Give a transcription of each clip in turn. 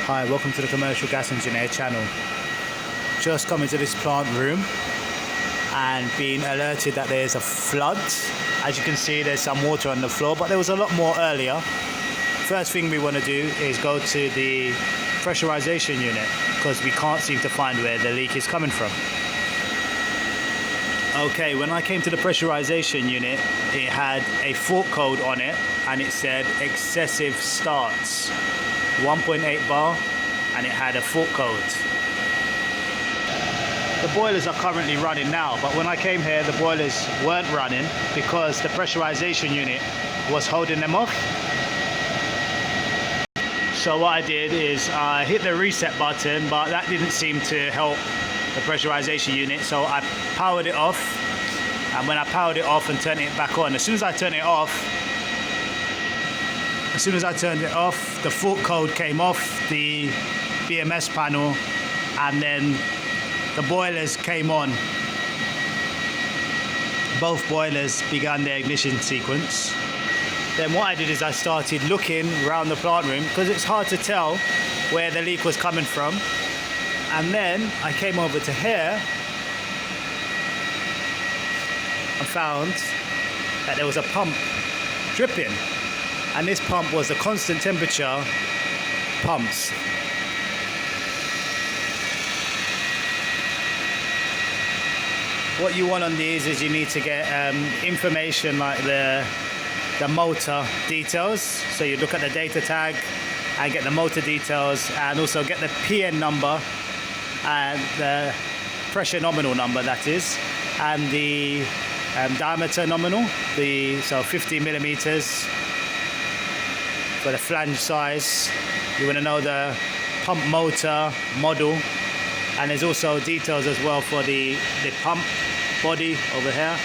Hi, welcome to the Commercial Gas Engineer channel. Just come into this plant room and being alerted that there's a flood. As you can see, there's some water on the floor, but there was a lot more earlier. First thing we want to do is go to the pressurization unit because we can't seem to find where the leak is coming from. Okay, when I came to the pressurization unit, it had a fault code on it and it said excessive starts, 1.8 bar, and it had a fault code. The boilers are currently running now, but when I came here the boilers weren't running because the pressurization unit was holding them off. So what I did is I hit the reset button, but that didn't seem to help the pressurization unit, so I powered it off. And when I powered it off and turned it back on, as soon as I turned it off, the fault code came off the BMS panel, and then the boilers came on. Both boilers began their ignition sequence. Then what I did is I started looking around the plant room because it's hard to tell where the leak was coming from. And then I came over to here and found that there was a pump dripping. And this pump was the constant temperature pumps. What you want on these is you need to get information like the motor details. So you look at the data tag and get the motor details, and also get the PN number and the pressure nominal number, that is, and the diameter nominal, so 50 millimeters for the flange size. You want to know the pump motor model, and there's also details as well for the pump body over here.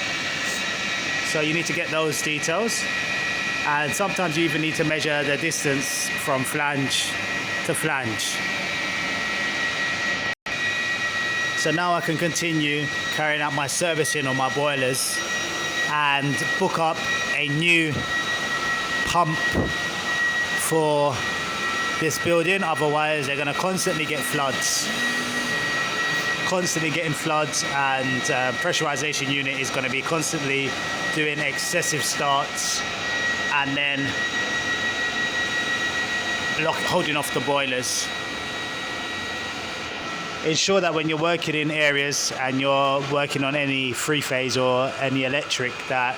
So you need to get those details, and sometimes you even need to measure the distance from flange to flange. So now I can continue carrying out my servicing on my boilers and book up a new pump for this building. Otherwise they're going to constantly get floods. Constantly getting floods, and pressurization unit is going to be constantly doing excessive starts and then holding off the boilers. Ensure that when you're working in areas and you're working on any three phase or any electric, that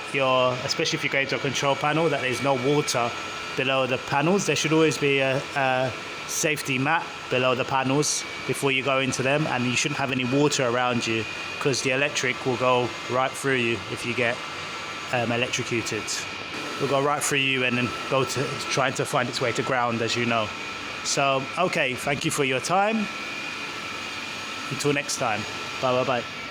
especially if you're going to a control panel, that there's no water below the panels. There should always be a safety mat below the panels before you go into them, and you shouldn't have any water around you because the electric will go right through you if you get electrocuted. It will go right through you and then go to trying to find its way to ground, as you know. So okay, thank you for your time. Until next time. Bye bye bye.